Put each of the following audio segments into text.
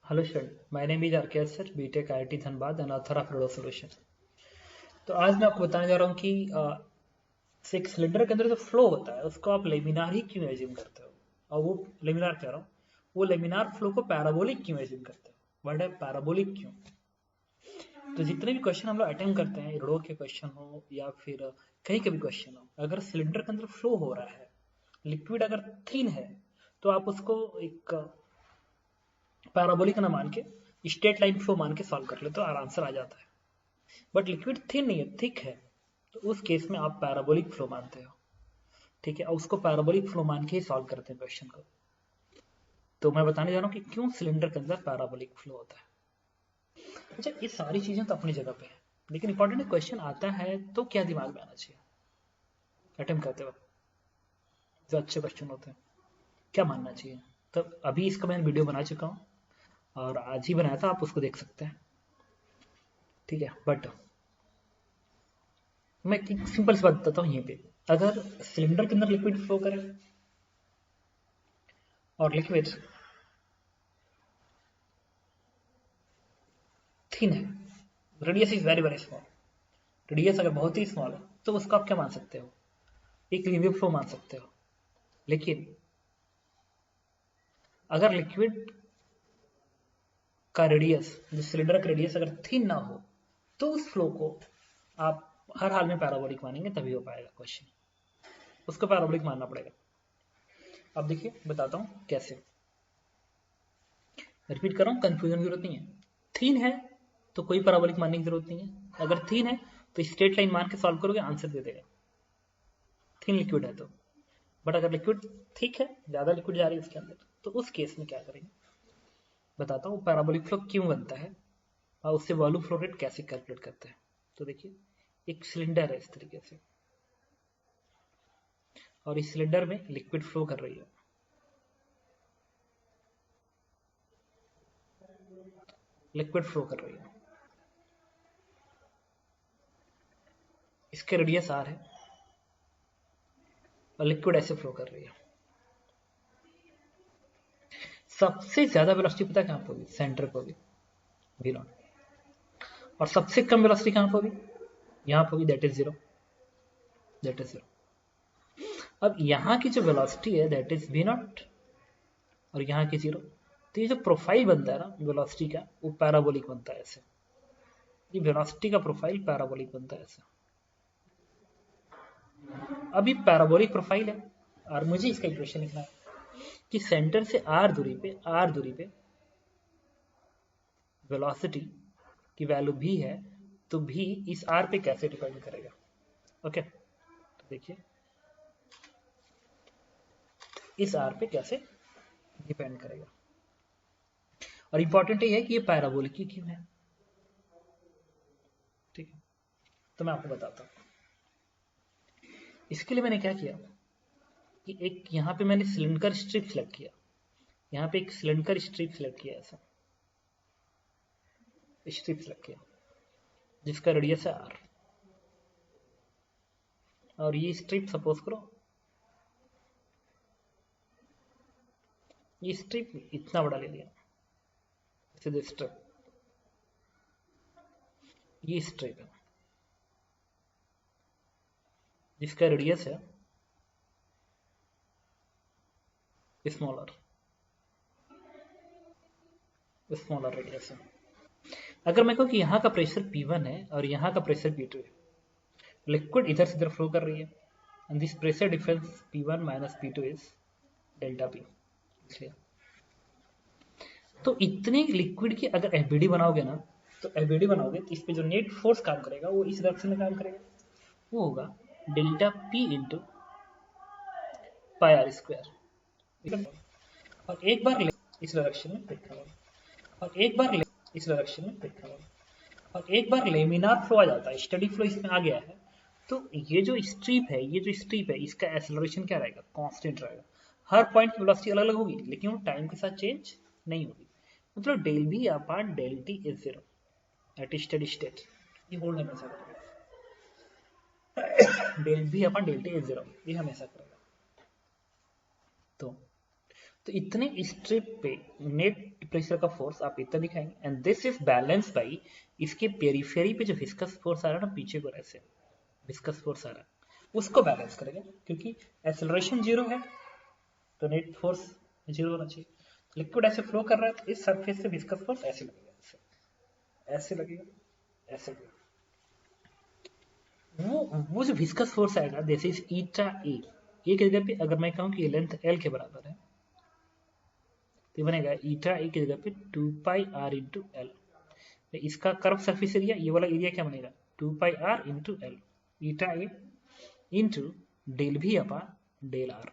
Hello student, my name is RKS sir, BTech IIT Dhanbad and author of rodo solution. तो आज मैं आपको बताने जा रहा हूँ कि एक सिलेंडर के अंदर जो फ्लो होता है उसको आप लेमिनार ही क्यों एज्यूम करते हो, और वो लेमिनार कह रहा हूँ, वो लेमिनार फ्लो को पैराबोलिक क्यों एज्यूम करते हो। वर्ड है पैराबोलिक क्यों। तो जितने भी क्वेश्चन हम लोग अटेम्प्ट करते हैं, रोड के क्वेश्चन हो या फिर कहीं के भी क्वेश्चन हो, अगर सिलेंडर के अंदर फ्लो हो रहा है, लिक्विड अगर थिन है, तो आप उसको एक पैराबोलिक ना मान के स्ट्रेट लाइन फ्लो मान के सॉल्व कर ले तो आंसर आ जाता है। बट लिक्विड थिन नहीं है, थिक है, तो उस केस में आप पैराबोलिक फ्लो मानते हो। ठीक है, और उसको पैराबोलिक फ्लो मान के ही सॉल्व करते हैं क्वेश्चन को। तो मैं बताने जा रहा हूँ कि क्यों सिलेंडर के अंदर पैराबोलिक फ्लो होता है। अच्छा, ये सारी चीजें तो अपनी जगह पे है, लेकिन इंपॉर्टेंट क्वेश्चन आता है तो क्या दिमाग में आना चाहिए अटेम्प्ट करते वक्त, जो अच्छे क्वेश्चन होते हैं, क्या मानना चाहिए। तो अभी इसका मैं वीडियो बना चुका हूँ और आज ही बनाया था, आप उसको देख सकते हैं। ठीक है, बट मैं एक सिंपल सी बात बताता हूँ यहीं पे। अगर सिलेंडर के अंदर लिक्विड फ्लो करे और लिक्विड थिन है, radius is very very small, radius अगर बहुत ही स्मॉल है तो उसको आप क्या मान सकते हो, एक लिनियर फ्लो मान सकते हो। लेकिन अगर लिक्विड का रेडियस, जो सिलेंडर का रेडियस अगर थिन ना हो, तो उस फ्लो को आप हर हाल में पैराबोलिक मानेंगे, तभी हो पाएगा क्वेश्चन, उसको पैराबोलिक मानना पड़ेगा। अब देखिए बताता हूँ कैसे। रिपीट कर रहा हूँ, कंफ्यूजन की जरूरत नहीं है। थिन है तो कोई पैराबोलिक मानने की जरूरत नहीं है। अगर थिन है तो स्ट्रेट लाइन मान के सॉल्व करोगे, आंसर दे देगा, थिन लिक्विड है तो। बट अगर लिक्विड थिक है, ज्यादा लिक्विड जा रही है उसके अंदर, तो उस केस में क्या करेंगे बताता हूँ, पैराबोलिक फ्लो क्यों बनता है और उससे वॉल्यूम फ्लो रेट कैसे कैलकुलेट करते हैं। तो देखिए, एक सिलेंडर है इस तरीके से, और इस सिलेंडर में लिक्विड फ्लो कर रही है, लिक्विड फ्लो कर रही है, इसके रेडियस आर है और लिक्विड ऐसे फ्लो कर रही है। सबसे ज्यादा वेलोसिटी पता है कहां पर होगी, सेंटर पर होगी, वी नॉट। और सबसे कम वेलोसिटी कहां पर होगी, यहां पर होगी, that is zero, that is zero. अब यहाँ की जो वेलोसिटी है दैट इज वी नॉट, और यहाँ की जीरो। तो ये जो प्रोफाइल बनता है ना वेलोसिटी का, वो पैराबोलिक बनता है ऐसे। ये वेलोसिटी का प्रोफाइल पैराबोलिक बनता है ऐसे। अब ये पैराबोलिक प्रोफाइल है और मुझे इसका इक्वेशन लिखना है कि सेंटर से आर दूरी पे वेलोसिटी की वैल्यू भी है, तो भी इस आर पे कैसे डिपेंड करेगा। ओके, तो देखिए इस आर पे कैसे डिपेंड करेगा। और इंपॉर्टेंट ये है कि ये पैराबोलिक ही क्यों है। ठीक है, तो मैं आपको बताता हूँ। इसके लिए मैंने क्या किया कि एक यहाँ पे मैंने सिलेंडर स्ट्रिप सेलेक्ट किया, यहाँ पे एक सिलेंडर स्ट्रिप सेलेक्ट किया, ऐसा स्ट्रिप सेलेक्ट किया जिसका रेडियस है आर, और ये स्ट्रिप सपोज करो, ये स्ट्रिप इतना बड़ा ले लिया, सीधे स्ट्रिप, ये स्ट्रिप है जिसका रेडियस है स्मॉलर, स्मॉलर रेडियस है। अगर मैं कहूँ कि यहाँ का प्रेशर P1 है और यहाँ का प्रेशर P2 है, लिक्विड इधर से इधर फ्लो कर रही है, and this pressure difference P1 minus P2 is delta P। इसलिए तो इतने लिक्विड की अगर एफबीडी बनाओगे ना, तो एफबीडी बनाओगे तो इस पे जो नेट फोर्स काम करेगा वो इस डायरेक्शन में काम करेगा, वो होगा delta P into pi r square. और एक बार ले इस डायरेक्शन में देखा होगा, और एक बार ले इस डायरेक्शन में देखा होगा, और एक बार लेमिनार फ्लो आ जाता है, स्टडी फ्लो इसमें आ गया है, तो ये जो स्ट्रीप है, ये जो स्ट्रीप है, इसका एक्सेलरेशन क्या रहेगा, कांस्टेंट रहेगा। हर पॉइंट की वेलोसिटी अलग अलग होगी, लेकिन वो टाइम के साथ चेंज नहीं होगी। मतलब डेल भी upon del t is zero at steady state, ये होल्ड हमेशा करेगा। डेल भी upon del t is zero, ये हमेशा करेगा। तो तो इतने स्ट्रिप पे नेट प्रेशर का फोर्स आप इतना दिखाएंगे, and this is balance by इसके पेरीफेरी पे जो विस्कस फोर्स आ रहा है ना पीछे को ऐसे विस्कस फोर्स आ रहा है उसको बैलेंस करेगा, क्योंकि एक्सेलरेशन जीरो है तो नेट फोर्स जीरो होना चाहिए। लिक्विड ऐसे फ्लो कर रहा है तो इस सरफेस से विस्कस फोर्स ऐसे लगेगा, ऐसे लगेगा, ऐसे लगेगा। वो जो विस्कस फोर्स आएगा जैसे इस ईटा ए की जगह पे अगर मैं कहूँ कि ये लेंथ एल के बराबर है तो बनेगा ईटा ए की जगह पे 2 पाई आर इंटू एल। इसका कर्व सरफेस एरिया ये वाला एरिया क्या बनेगा 2 pi r into l eta a into del भी अपॉन डेल आर,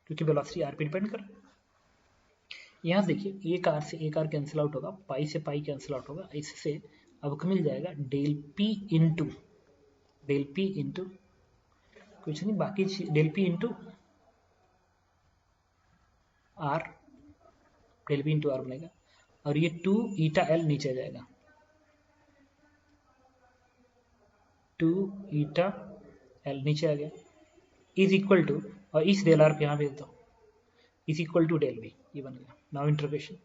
क्योंकि वेलोसिटी आर पे डिपेंड कर। यहाँ देखिए एक आर से एक आर कैंसिल आउट होगा, पाई से पाई कैंसिल आउट होगा, इससे अब मिल जाएगा डेल पी इंटू कुछ नहीं बाकी del P into r, del P into r बनेगा और ये 2 ईटा एल नीचे जाएगा, 2 ईटा एल नीचे आ गया इज इक्वल टू, और इस डेल आर को यहाँ भेज दो, is equal to del B, ये बन गया नाउ इंटीग्रेशन।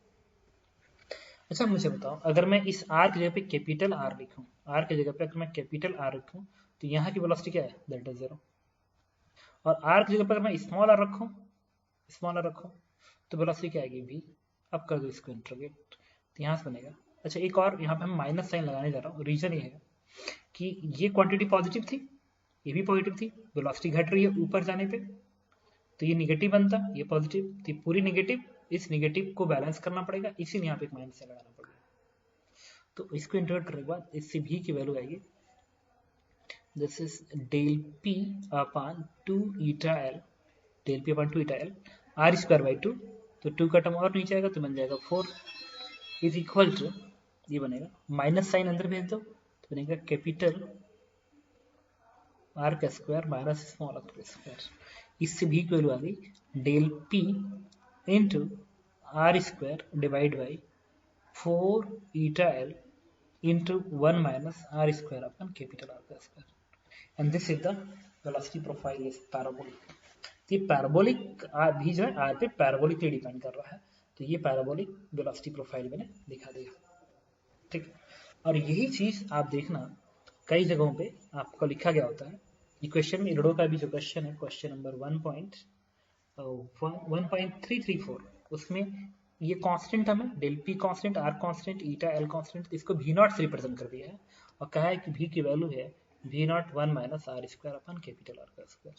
अच्छा मुझे बताओ अगर मैं इस आर की जगह पे कैपिटल आर लिखूं, आर की जगह पे अगर मैं कैपिटल आर रखूं तो यहाँ की वेलोसिटी क्या है दैट इज 0, और आर की जगह पर मैं स्मॉल आर रखूं तो वेलोसिटी क्या आएगी v। अब कर दो इसको इंटीग्रेट तो यहाँ से बनेगा। अच्छा एक और यहाँ पे हम माइनस साइन लगाने जा रहा हूँ, रीजन ये है कि ये क्वांटिटी पॉजिटिव थी ये भी पॉजिटिव थी, वेलोसिटी घट रही है ऊपर जाने पे तो ये निगेटिव बनता, ये पॉजिटिव तो पूरी निगेटिव, इस निगेटिव को बैलेंस करना पड़ेगा, इसीलिए यहाँ पे एक माइनस साइन लगाना पड़ेगा। तो इसको इंटीग्रेट करने के बाद इससे v की वैल्यू आएगी this is del p upon 2 eta L, del p upon 2 eta L R square by 2, तो 2 का टर्म और नीचे आएगा तो बन जाएगा 4 इज इक्वल टू, ये बनेगा माइनस साइन अंदर भेज दो तो बनेगा कैपिटल आर का स्क्वायर माइनस स्मॉल आर का स्क्वायर, इससे भी की वैल्यू आ गई del P into are square divide by 4 eta l into 1 minus are square upon capital R का square, and this is the velocity profile is parabolic. ये parabolic भी जो है आर पे पैराबोलिकली डिपेंड कर रहा है, तो ये पैराबोलिक वेलोसिटी प्रोफाइल मैंने दिखा दिया, ठीक है। और यही चीज आप देखना कई जगहों पे आपको लिखा गया होता है, ये क्वेश्चन में इरडो का भी जो क्वेश्चन है क्वेश्चन नंबर 1.334 उसमें ये कांस्टेंट हमें del P constant R constant eta L constant इसको भी नॉट से रिप्रेजेंट कर दिया है और कहा है कि भी की वैल्यू है भी not 1 minus are square upon capital R का स्क्वायर,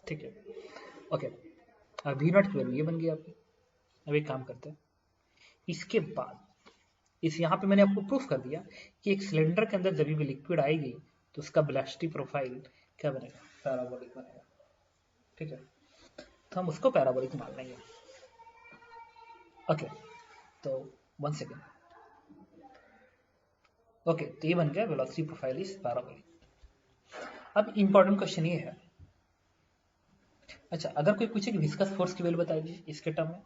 ठीक है ओके। अब भी नॉट की वैल्यू ये बन गई आपकी। अब एक काम करते हैं, इसके बाद इस यहाँ पे मैंने आपको प्रूफ कर दिया कि एक सिलेंडर के अंदर जब भी लिक्विड आएगी तो उसका वेलोसिटी प्रोफाइल क्या बनेगा पैराबोलिक बनेगा, ठीक है। तो हम उसको पैराबोलिक मान लेंगे, ओके। तो 1 सेकेंड, ओके तो ये बन गया वेलोसिटी प्रोफाइल इज पैराबोलिक। अब इंपॉर्टेंट क्वेश्चन ये है, अच्छा अगर कोई पूछे कि विस्कस फोर्स की वैल्यू बता दीजिए इसके टर्म में,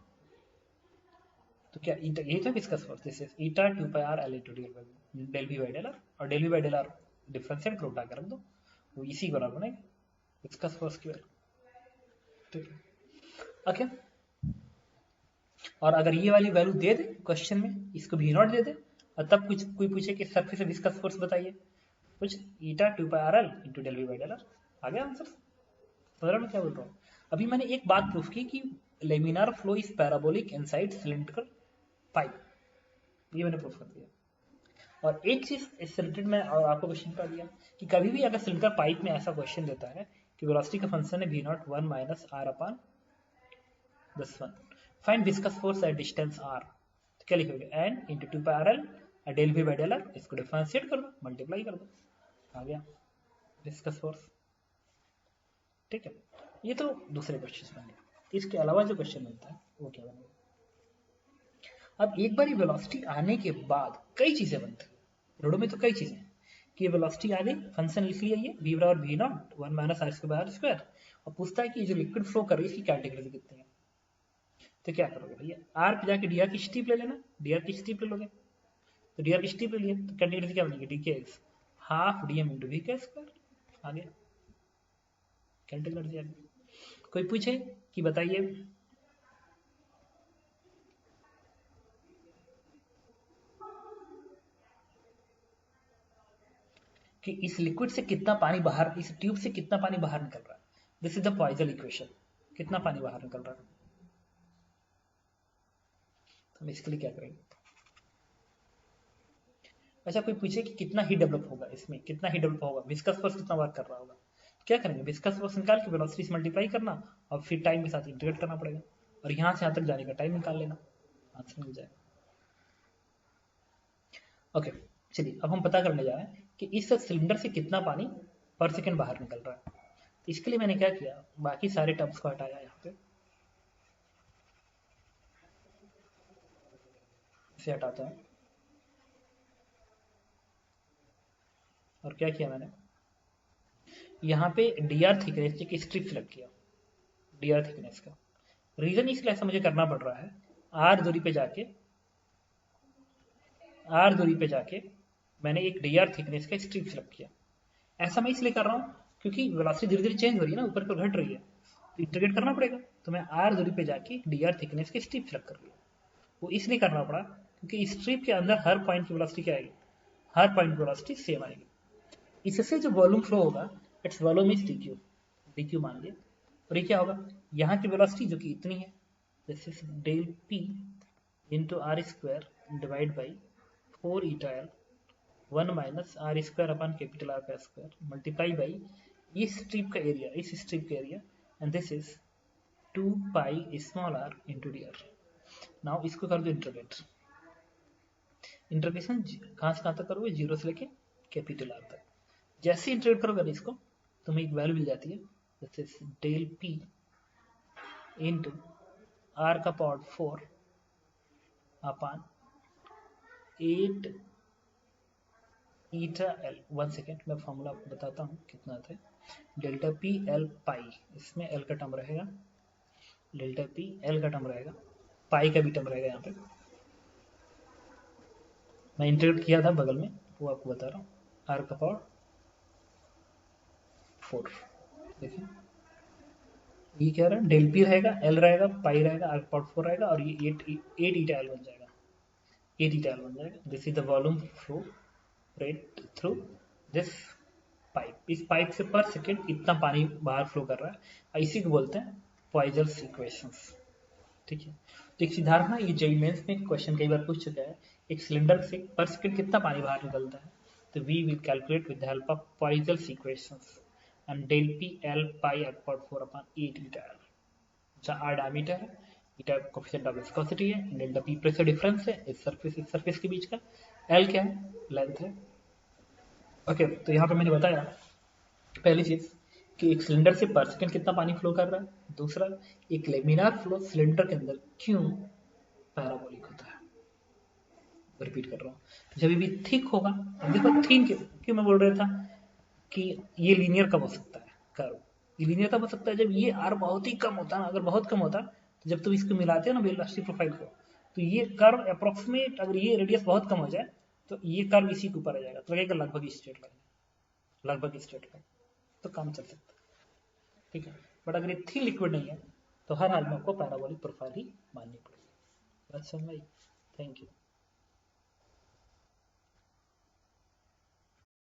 तो क्या ईटा ये था viscous force, this is eta 2 pi are l into del we by del r, और del we by del r differentiate कर उठा कर रख दो वो इसी को बनेगा विस्कस फोर्स की वैल्यू, ठीक है ओके। और अगर ये वाली वैल्यू दे दे क्वेश्चन में, इसको भी नॉट दे दे और तब कुछ कोई पूछे कि सरफेस से विस्कस फोर्स बताइए, कुछ eta 2 pi are l into del we by del r, आ गया आंसर। समझ रहे मैं क्या बोल रहा हूँ। अभी मैंने एक बात प्रूफ की कि laminar flow is parabolic inside cylindrical pipe, ये मैंने प्रूफ कर दिया। और एक चीज इस रिलेटेड में और आपको क्वेश्चन कर दिया कि कभी भी अगर सिलिंडर पाइप में ऐसा क्वेश्चन देता है कि वेलोसिटी का फंक्शन है v not 1 minus R upon this one, find viscous force at distance r, तो क्या लिखोगे n into 2 pi are L del we by del R, इसको डिफरेंशिएट कर दो मल्टीप्लाई कर दो, आ गया विस्कस फोर्स, ठीक है। ये तो दूसरे क्वेश्चन बन गए। इसके अलावा जो क्वेश्चन बनता है वो क्या बनेगा, अब एक बार वेलोसिटी आने के बाद कई चीजें बनती है रोडो में, तो कई चीजें कि वेलोसिटी आ गई फंक्शन लिख लिया ये v बराबर v not 1 minus are square by R square, और पूछता है कि जो लिक्विड फ्लो कर रही है इसकी कैटेगरी कितनी है, तो क्या करोगे भैया आर पे जाके dr की स्टीप ले लेना, dr की स्टीप ले लोगे तो dr की स्टीप ले लिया तो कैटेगरी क्या बनेगी dkx half dm into v का स्क्वायर, आ गया कैटेगरी। कोई पूछे कि बताइए कि इस लिक्विड से कितना पानी बाहर, इस ट्यूब से कितना पानी बाहर निकल रहा है। This is the Poiseuille equation, कितना पानी बाहर निकल रहा है। तो हम इसके लिए क्या करेंगे, अच्छा कोई पूछे कि कितना हीट डेवलप होगा, इसमें कितना हीट डेवलप होगा, विस्कस फोर्स कितना वर्क कर रहा होगा, क्या करेंगे, विस्कस फोर्स निकाल के वेलोसिटी से मल्टीप्लाई करना और फिर टाइम के साथ इंटीग्रेट करना पड़ेगा और यहां से यहां तक जाने का टाइम निकाल लेना, आंसर मिल जाएगा। ओके चलिए अब हम पता करने जा रहे हैं कि इस सिलेंडर से कितना पानी पर सेकेंड बाहर निकल रहा है। इसके लिए मैंने क्या किया, बाकी सारे टर्म्स को हटाया यहाँ पे, इसे हटाता हूँ और क्या किया मैंने, यहाँ पे dr थिकनेस एक स्ट्रिप सेलेक्ट किया, dr थिकनेस का रीजन इसलिए ऐसा मुझे करना पड़ रहा है, r दूरी पे जाके मैंने एक dr थिकनेस का स्ट्रिप सेलेक्ट किया। ऐसा मैं इसलिए कर रहा हूँ क्योंकि वेलोसिटी धीरे धीरे चेंज हो रही है ना, ऊपर पर घट रही है, तो इंटीग्रेट करना पड़ेगा, तो मैं r दूरी पे जाके dr थिकनेस के स्ट्रिप सेलेक्ट कर लिया। वो इसलिए करना पड़ा क्योंकि इस स्ट्रिप के अंदर हर पॉइंट की वेलोसिटी क्या आएगी, हर पॉइंट की वेलोसिटी सेम आएगी। इससे जो वॉल्यूम फ्लो होगा, इट्स वॉल्यूम इज dq मान लिया, और ये क्या होगा, यहाँ की वेलोसिटी जो कि इतनी है, this is del p into are square divide by 4 eta L 1 minus are square upon capital R का स्क्वायर मल्टीप्लाई बाई इस स्ट्रिप का area, and this is 2 pi small R into D R. Now इसको कर दो integration कहाँ से कहाँ तक करोगे, जीरो से लेके कैपिटल आर तक। जैसे इंटीग्रेट करोगे इसको तुम्हें एक वैल्यू मिल जाती है, this is del P into R का power 4 upon 8 eta L. 1 second मैं फॉर्मूला आपको बताता हूँ कितना आता है, डेल्टा पी एल पाई, इसमें एल का टर्म रहेगा, डेल्टा पी एल का टर्म रहेगा, पाई का भी टर्म रहेगा, यहाँ पे मैं इंटीग्रेट किया था बगल में वो आपको बता रहा हूँ, आर का पावर 4, देखिए ये क्या रहा, डेल पी रहेगा, एल रहेगा, पाई रहेगा, आर का पावर 4 रहेगा, और ये 8 ईटा एल बन जाएगा, 8 ईटा एल बन जाएगा। This is the volume flow rate through this pipe, इस पाइप से पर सेकेंड इतना पानी बाहर फ्लो कर रहा है, इसी को बोलते हैं पॉइजन्स इक्वेशंस। ठीक है, तो एक सिद्धार्थ ना, ये जेईई मेंस में क्वेश्चन कई बार पूछ चुका है, एक सिलेंडर से पर सेकेंड कितना पानी बाहर निकलता है, तो we will calculate with the help of Poiseuille's equations, and del P L pi upon 4 upon 8 eta L, जहाँ आर डायमीटर है, ईटा कोफिशिएंट ऑफ विस्कोसिटी है, डेल्टा पी प्रेशर डिफरेंस है इस सरफेस के बीच का, एल क्या है, लेंथ है। ओके तो यहाँ पे मैंने बताया पहली चीज कि एक सिलेंडर से पर सेकंड कितना पानी फ्लो कर रहा है, दूसरा एक लेमिनार फ्लो सिलेंडर के अंदर क्यों पैराबोलिक होता है। रिपीट कर रहा हूँ, जब भी थिक होगा, अब देखो थिन क्यों मैं बोल रहा था कि ये लीनियर कब हो सकता है, कर्व ये लीनियर तब हो सकता है जब ये आर बहुत ही कम होता है, अगर बहुत कम होता तो जब तुम इसको मिलाते हो ना वेलोसिटी प्रोफाइल को, तो ये कर्व अप्रोक्सीमेट, अगर ये रेडियस बहुत कम हो जाए तो ये कर्व इसी के ऊपर आ जाएगा, तो लगेगा लगभग स्ट्रेट लाइन, लगभग स्ट्रेट लाइन, तो काम चल सकता है। ठीक है, बट अगर ये थिन लिक्विड नहीं है तो हर हाल में आपको पैराबोलिक प्रोफाइल ही माननी पड़ेगी। बात समझ में आई? Thank you.